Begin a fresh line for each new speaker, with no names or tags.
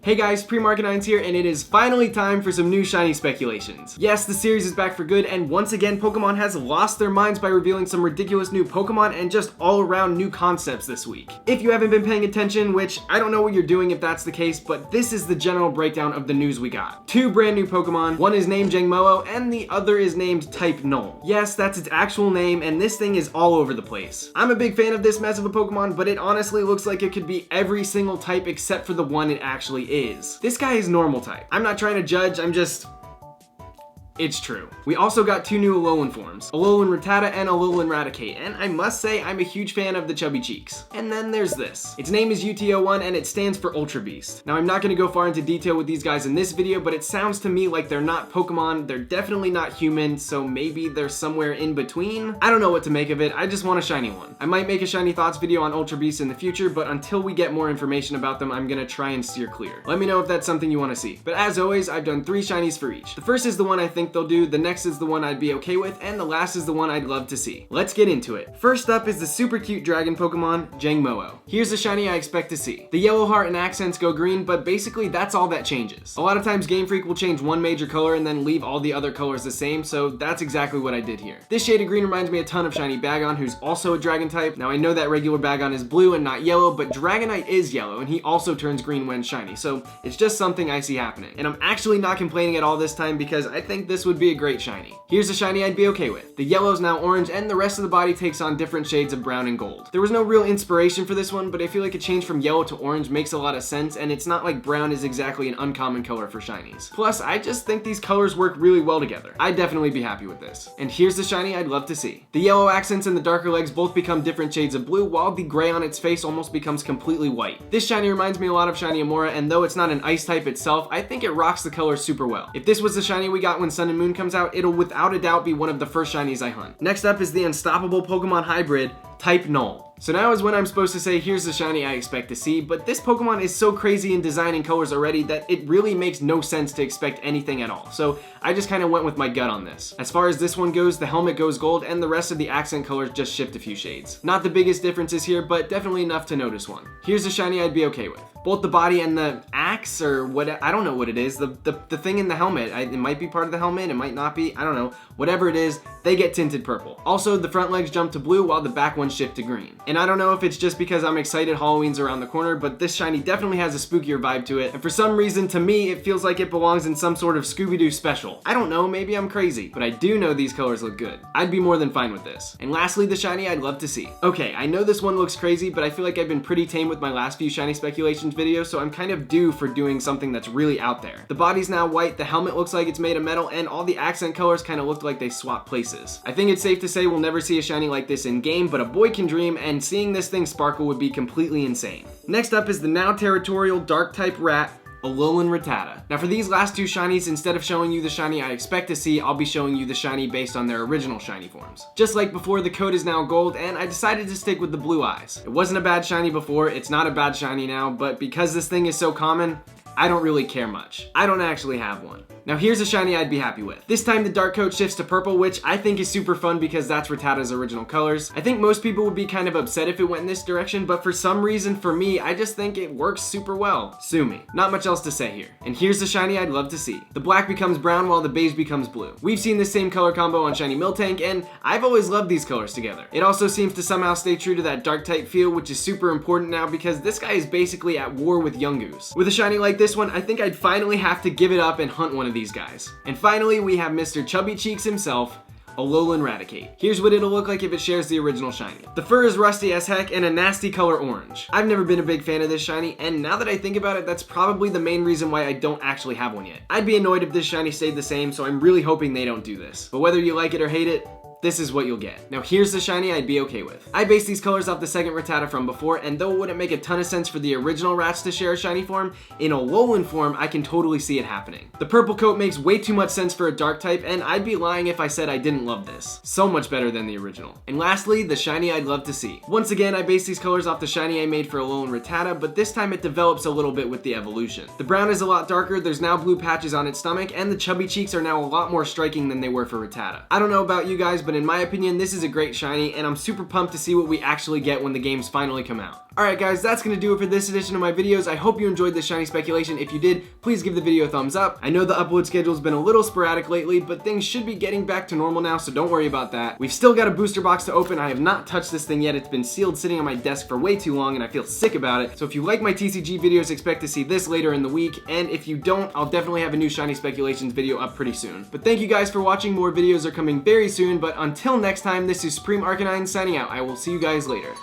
Hey guys, Pre-Market9's here, and it is finally time for some new shiny speculations. Yes, the series is back for good, and once again, Pokemon has lost their minds by revealing some ridiculous new Pokemon and just all-around new concepts this week. If you haven't been paying attention, which I don't know what you're doing if that's the case, but this is the general breakdown of the news we got. Two brand new Pokemon, one is named Jangmo-O, and the other is named Type Null. Yes, that's its actual name, and this thing is all over the place. I'm a big fan of this mess of a Pokemon, but it honestly looks like it could be every single type except for the one it actually is. This guy is normal type. I'm not trying to judge, it's true. We also got two new Alolan forms, Alolan Rattata and Alolan Raticate, and I must say I'm a huge fan of the chubby cheeks. And then there's this. Its name is UT01 and it stands for Ultra Beast. Now I'm not going to go far into detail with these guys in this video, but it sounds to me like they're not Pokemon, they're definitely not human, so maybe they're somewhere in between? I don't know what to make of it, I just want a shiny one. I might make a shiny thoughts video on Ultra Beast in the future, but until we get more information about them, I'm gonna try and steer clear. Let me know if that's something you want to see. But as always, I've done 3 shinies for each. The first is the one I think they'll do, the next is the one I'd be okay with, and the last is the one I'd love to see. Let's get into it. First up is the super cute dragon Pokemon, Jangmo-O. Here's the shiny I expect to see. The yellow heart and accents go green, but basically that's all that changes. A lot of times Game Freak will change one major color and then leave all the other colors the same, so that's exactly what I did here. This shade of green reminds me a ton of shiny Bagon, who's also a dragon type. Now I know that regular Bagon is blue and not yellow, but Dragonite is yellow, and he also turns green when shiny, so it's just something I see happening. And I'm actually not complaining at all this time because I think this would be a great shiny. Here's a shiny I'd be okay with. The yellow's now orange, and the rest of the body takes on different shades of brown and gold. There was no real inspiration for this one, but I feel like a change from yellow to orange makes a lot of sense, and it's not like brown is exactly an uncommon color for shinies. Plus, I just think these colors work really well together. I'd definitely be happy with this. And here's the shiny I'd love to see. The yellow accents and the darker legs both become different shades of blue, while the gray on its face almost becomes completely white. This shiny reminds me a lot of shiny Amora, and though it's not an ice type itself, I think it rocks the color super well. If this was the shiny we got when Sun and Moon comes out, it'll without a doubt be one of the first shinies I hunt. Next up is the unstoppable Pokemon hybrid, Type Null. So now is when I'm supposed to say here's the shiny I expect to see, but this Pokemon is so crazy in design and colors already that it really makes no sense to expect anything at all. So I just kind of went with my gut on this. As far as this one goes, the helmet goes gold and the rest of the accent colors just shift a few shades. Not the biggest differences here, but definitely enough to notice one. Here's the shiny I'd be okay with. Both the body and the axe, or what, I don't know what it is, the thing in the helmet, it might be part of the helmet, it might not be, I don't know, whatever it is, they get tinted purple. Also, the front legs jump to blue while the back ones shift to green. And I don't know if it's just because I'm excited Halloween's around the corner, but this shiny definitely has a spookier vibe to it, and for some reason, to me, it feels like it belongs in some sort of Scooby-Doo special. I don't know, maybe I'm crazy, but I do know these colors look good. I'd be more than fine with this. And lastly, the shiny I'd love to see. Okay, I know this one looks crazy, but I feel like I've been pretty tame with my last few shiny speculations videos, so I'm kind of due for doing something that's really out there. The body's now white, the helmet looks like it's made of metal, and all the accent colors kind of look like they swap places. I think it's safe to say we'll never see a shiny like this in game, but a boy can dream, and seeing this thing sparkle would be completely insane. Next up is the now territorial dark type rat, Alolan Rattata. Now for these last two shinies, instead of showing you the shiny I expect to see, I'll be showing you the shiny based on their original shiny forms. Just like before, the coat is now gold, and I decided to stick with the blue eyes. It wasn't a bad shiny before, it's not a bad shiny now, but because this thing is so common, I don't really care much. I don't actually have one. Now here's a shiny I'd be happy with. This time the dark coat shifts to purple, which I think is super fun because that's Rattata's original colors. I think most people would be kind of upset if it went in this direction, but for some reason for me, I just think it works super well. Sue me. Not much else to say here. And here's the shiny I'd love to see. The black becomes brown while the beige becomes blue. We've seen this same color combo on shiny Miltank, and I've always loved these colors together. It also seems to somehow stay true to that dark type feel, which is super important now because this guy is basically at war with Yungoos. With a shiny like this one, I think I'd finally have to give it up and hunt one of these guys. And finally, we have Mr. Chubby Cheeks himself, Alolan Raticate. Here's what it'll look like if it shares the original shiny. The fur is rusty as heck and a nasty color orange. I've never been a big fan of this shiny, and now that I think about it, that's probably the main reason why I don't actually have one yet. I'd be annoyed if this shiny stayed the same, so I'm really hoping they don't do this. But whether you like it or hate it, this is what you'll get. Now here's the shiny I'd be okay with. I based these colors off the second Rattata from before, and though it wouldn't make a ton of sense for the original rats to share a shiny form, in Alolan form, I can totally see it happening. The purple coat makes way too much sense for a dark type, and I'd be lying if I said I didn't love this. So much better than the original. And lastly, the shiny I'd love to see. Once again, I based these colors off the shiny I made for Alolan Rattata, but this time it develops a little bit with the evolution. The brown is a lot darker, there's now blue patches on its stomach, and the chubby cheeks are now a lot more striking than they were for Rattata. I don't know about you guys, but in my opinion, this is a great shiny, and I'm super pumped to see what we actually get when the games finally come out. Alright guys, that's gonna do it for this edition of my videos. I hope you enjoyed this shiny speculation. If you did, please give the video a thumbs up. I know the upload schedule's been a little sporadic lately, but things should be getting back to normal now, so don't worry about that. We've still got a booster box to open. I have not touched this thing yet. It's been sealed sitting on my desk for way too long and I feel sick about it. So if you like my TCG videos, expect to see this later in the week, and if you don't, I'll definitely have a new shiny speculations video up pretty soon. But thank you guys for watching. More videos are coming very soon, but until next time, this is Supreme Arcanine signing out. I will see you guys later.